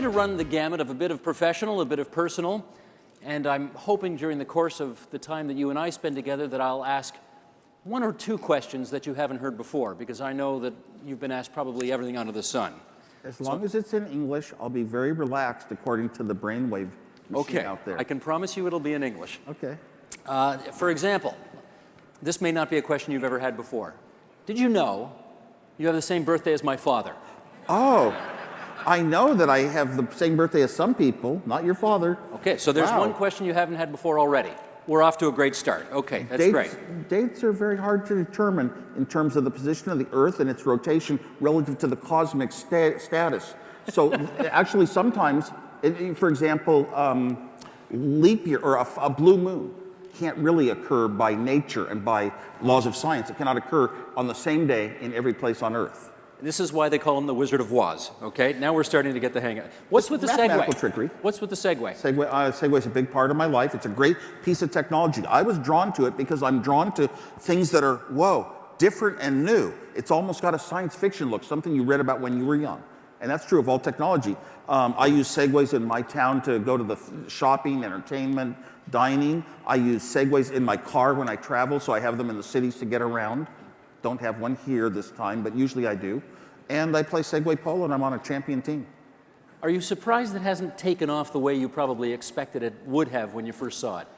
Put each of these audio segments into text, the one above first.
to run the gamut of a bit of professional, a bit of personal, and I'm hoping during the course of the time that you and I spend together that I'll ask one or two questions that you haven't heard before, because I know that you've been asked probably everything under the sun. As long as it's in English, I'll be very relaxed according to the brainwave machine out there. I can promise you it'll be in English. Okay. For example, this may not be a question you've ever had before. Did you know you have the same birthday as my father? Oh, I know that I have the same birthday as some people, not your father. Okay, so there's Wow. one question you haven't had before already. We're off to a great start. Okay, that's great. Dates are very hard to determine in terms of the position of the Earth and its rotation relative to the cosmic status. So actually sometimes, for example, leap year or a blue moon can't really occur by nature and by laws of science. It cannot occur on the same day in every place on Earth. This is why they call him the Wizard of Woz, okay? Now we're starting to get the hang of it. What's with the Segway? Mathematical trickery. What's with the Segway? Segway is a big part of my life. It's a great piece of technology. I was drawn to it because I'm drawn to things that are, whoa, different and new. It's almost got a science fiction look, something you read about when you were young. And that's true of all technology. I use Segways in my town to go to the shopping, entertainment, dining. I use Segways in my car when I travel, so I have them in the cities to get around. Don't have one here this time, but usually I do. And I play Segway polo, and I'm on a champion team. Are you surprised it hasn't taken off the way you probably expected it would have when you first saw it?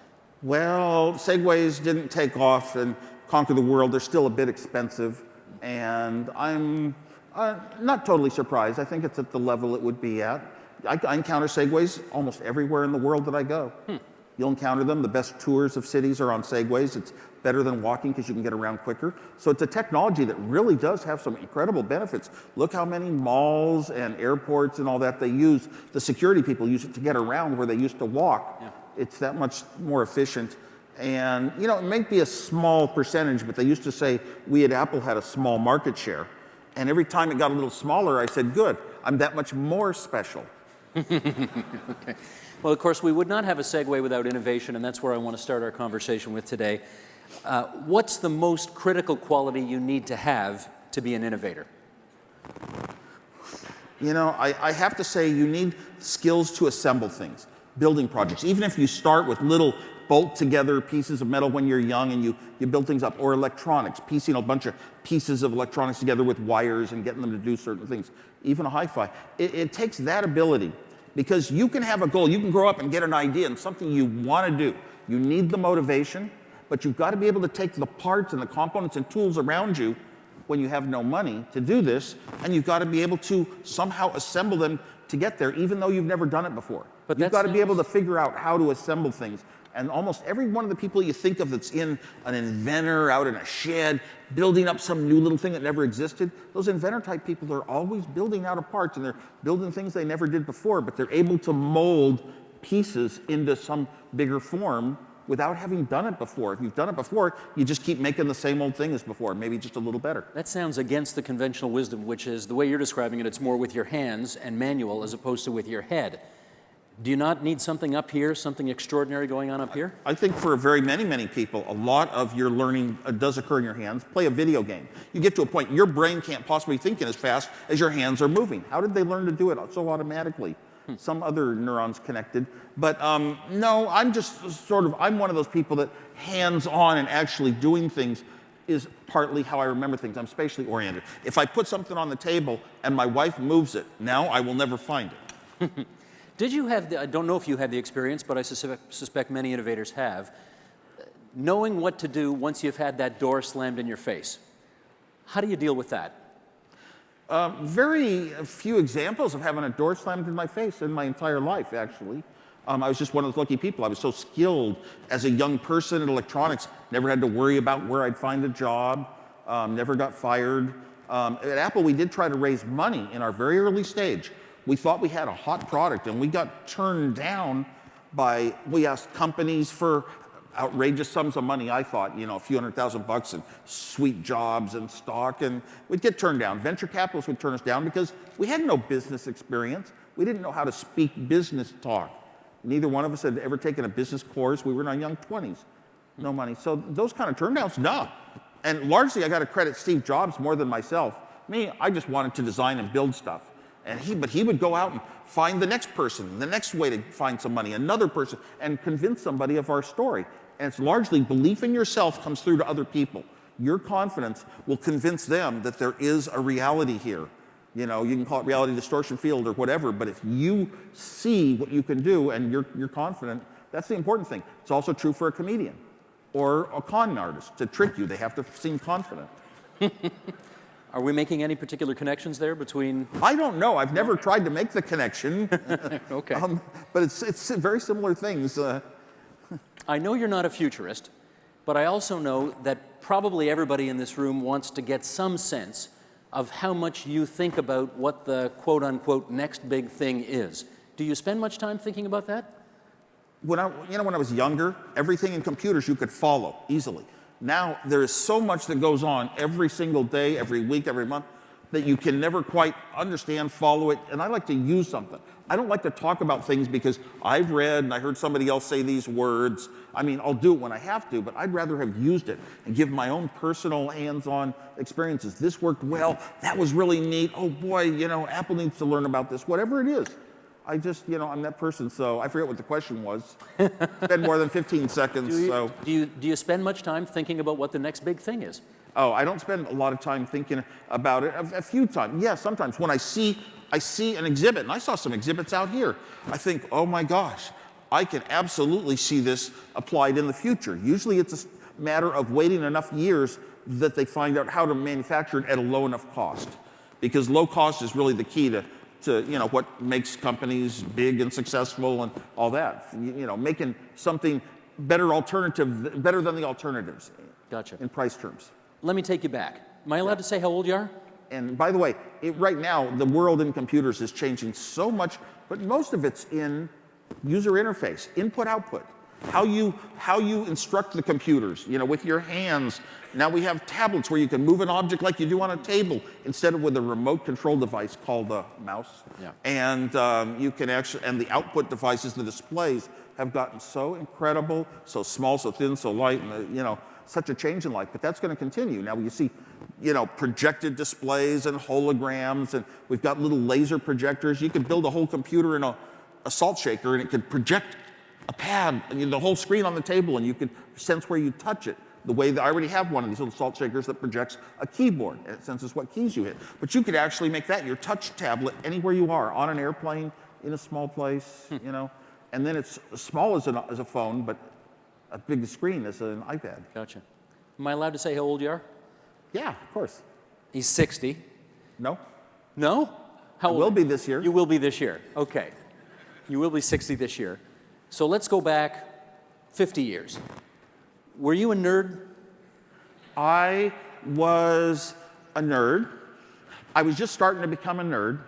Well, Segways didn't take off and conquer the world. They're still a bit expensive, and I'm not totally surprised. I think it's at the level it would be at. I encounter Segways almost everywhere in the world that I go. You'll encounter them. The best tours of cities are on Segways. It's better than walking because you can get around quicker. So it's a technology that really does have some incredible benefits. Look how many malls and airports and all that they use. The security people use it to get around where they used to walk. Yeah. It's that much more efficient. And, you know, it may be a small percentage, but they used to say we at Apple had a small market share. And every time it got a little smaller, I said, good, I'm that much more special. Okay. Well, of course, we would not have a Segway without innovation, and that's where I want to start our conversation with today. What's the most critical quality you need to have to be an innovator? You know, I have to say you need skills to assemble things, building projects. Even if you start with little bolt-together pieces of metal when you're young and you build things up, or electronics, piecing a bunch of pieces of electronics together with wires and getting them to do certain things, even a hi-fi. It takes that ability, because you can have a goal, you can grow up and get an idea and something you want to do. You need the motivation, but you've got to be able to take the parts and the components and tools around you when you have no money to do this, and you've got to be able to somehow assemble them to get there, even though you've never done it before. But you've got to be able to figure out how to assemble things. And almost every one of the people you think of that's in an inventor out in a shed, building up some new little thing that never existed, those inventor type people are always building out of parts, and they're building things they never did before, but they're able to mold pieces into some bigger form without having done it before. If you've done it before, you just keep making the same old thing as before, maybe just a little better. That sounds against the conventional wisdom, which is the way you're describing it, it's more with your hands and manual as opposed to with your head. Do you not need something up here, something extraordinary going on up here? I think for very many people, a lot of your learning does occur in your hands. Play a video game. You get to a point, your brain can't possibly think as fast as your hands are moving. How did they learn to do it so automatically? Some other neurons connected. But no, I'm just I'm one of those people that hands-on and actually doing things is partly how I remember things. I'm spatially oriented. If I put something on the table and my wife moves it, now I will never find it. Did you have, I don't know if you had the experience, but I suspect many innovators have, knowing what to do once you've had that door slammed in your face? How do you deal with that? Very few examples of having a door slammed in my face in my entire life, actually. I was just one of those lucky people. I was so skilled as a young person in electronics, never had to worry about where I'd find a job, never got fired. At Apple, we did try to raise money in our very early stage. We thought we had a hot product, and we got turned down we asked companies for outrageous sums of money. I thought, you know, a few $100,000 and sweet jobs and stock, and we'd get turned down. Venture capitalists would turn us down because we had no business experience. We didn't know how to speak business talk. Neither one of us had ever taken a business course. We were in our young 20s. No money. So those kind of turndowns, no. And largely, I got to credit Steve Jobs more than myself. Me, I just wanted to design and build stuff. But he would go out and find the next person, the next way to find some money, another person, and convince somebody of our story. And it's largely belief in yourself comes through to other people. Your confidence will convince them that there is a reality here. You know, you can call it reality distortion field or whatever, but if you see what you can do and you're confident, that's the important thing. It's also true for a comedian or a con artist. To trick you, they have to seem confident. Are we making any particular connections there between? I don't know. I've never tried to make the connection. Okay. But it's very similar things. I know you're not a futurist, but I also know that probably everybody in this room wants to get some sense of how much you think about what the quote-unquote next big thing is. Do you spend much time thinking about that? When I was younger, everything in computers you could follow easily. Now, there is so much that goes on every single day, every week, every month, that you can never quite understand, follow it, and I like to use something. I don't like to talk about things because I've read and I heard somebody else say these words. I mean, I'll do it when I have to, but I'd rather have used it and give my own personal hands-on experiences. This worked well, that was really neat, oh boy, you know, Apple needs to learn about this, whatever it is. I just, you know, I'm that person, so I forget what the question was. Spend more than 15 seconds, so. Do you spend much time thinking about what the next big thing is? Oh, I don't spend a lot of time thinking about it. A few times, yeah, sometimes. When I see an exhibit, and I saw some exhibits out here, I think, oh my gosh, I can absolutely see this applied in the future. Usually it's a matter of waiting enough years that they find out how to manufacture it at a low enough cost. Because low cost is really the key to you know, what makes companies big and successful and all that. You know, making something better than the alternatives. Gotcha. In price terms. Let me take you back. Am I allowed to say how old you are? And by the way, right now, the world in computers is changing so much, but most of it's in user interface, input, output. How you instruct the computers, you know, with your hands. Now we have tablets where you can move an object like you do on a table instead of with a remote control device called a mouse. Yeah. And you can actually, and the output devices, the displays, have gotten so incredible, so small, so thin, so light, and you know, such a change in life. But that's going to continue. Now you see, you know, projected displays and holograms, and we've got little laser projectors. You could build a whole computer in a salt shaker, and it could project a pad, the whole screen on the table, and you could sense where you touch it. The way that I already have one of these little salt shakers that projects a keyboard, and it senses what keys you hit. But you could actually make that your touch tablet anywhere you are, on an airplane, in a small place, you know. And then it's as small as a phone, but a big screen as an iPad. Gotcha. Am I allowed to say how old you are? Yeah, of course. He's 60. No. No? How old? I will be this year. You will be this year. Okay. You will be 60 this year. So let's go back 50 years. Were you a nerd? I was a nerd. I was just starting to become a nerd.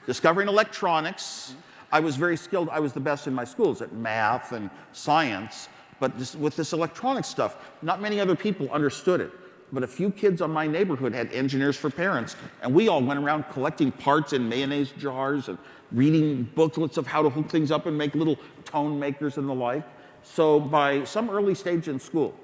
Discovering electronics. I was very skilled. I was the best in my schools at math and science. But with this electronic stuff, not many other people understood it. But a few kids on my neighborhood had engineers for parents, and we all went around collecting parts in mayonnaise jars and reading booklets of how to hook things up and make little tone makers and the like. So by some early stage in school,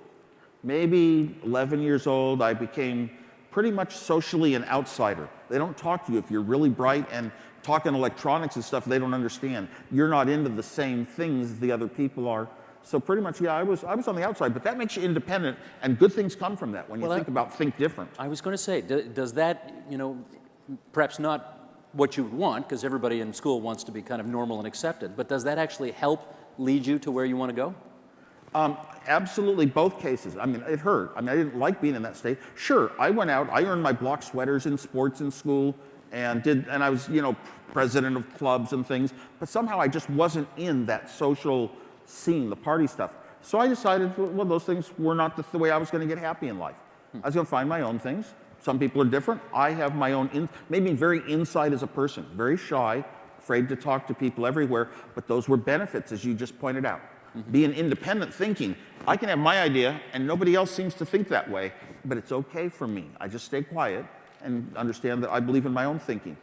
maybe 11 years old, I became pretty much socially an outsider. They don't talk to you if you're really bright, and talking electronics and stuff they don't understand. You're not into the same things the other people are. So pretty much, yeah, I was on the outside, but that makes you independent, and good things come from that when you think different. I was going to say, does that, you know, perhaps not what you would want, because everybody in school wants to be kind of normal and accepted, but does that actually help lead you to where you want to go? Absolutely, both cases. I mean, it hurt. I mean, I didn't like being in that state. Sure, I went out, I earned my block sweaters in sports in school, and I was, you know, president of clubs and things, but somehow I just wasn't in that social scene, the party stuff. So I decided, well, those things were not the way I was going to get happy in life. I was going to find my own things. Some people are different. I have my own, made me very inside as a person, very shy, afraid to talk to people everywhere, but those were benefits, as you just pointed out. Being independent thinking, I can have my idea, and nobody else seems to think that way, but it's okay for me. I just stay quiet and understand that I believe in my own thinking.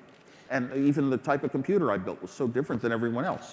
And even the type of computer I built was so different than everyone else.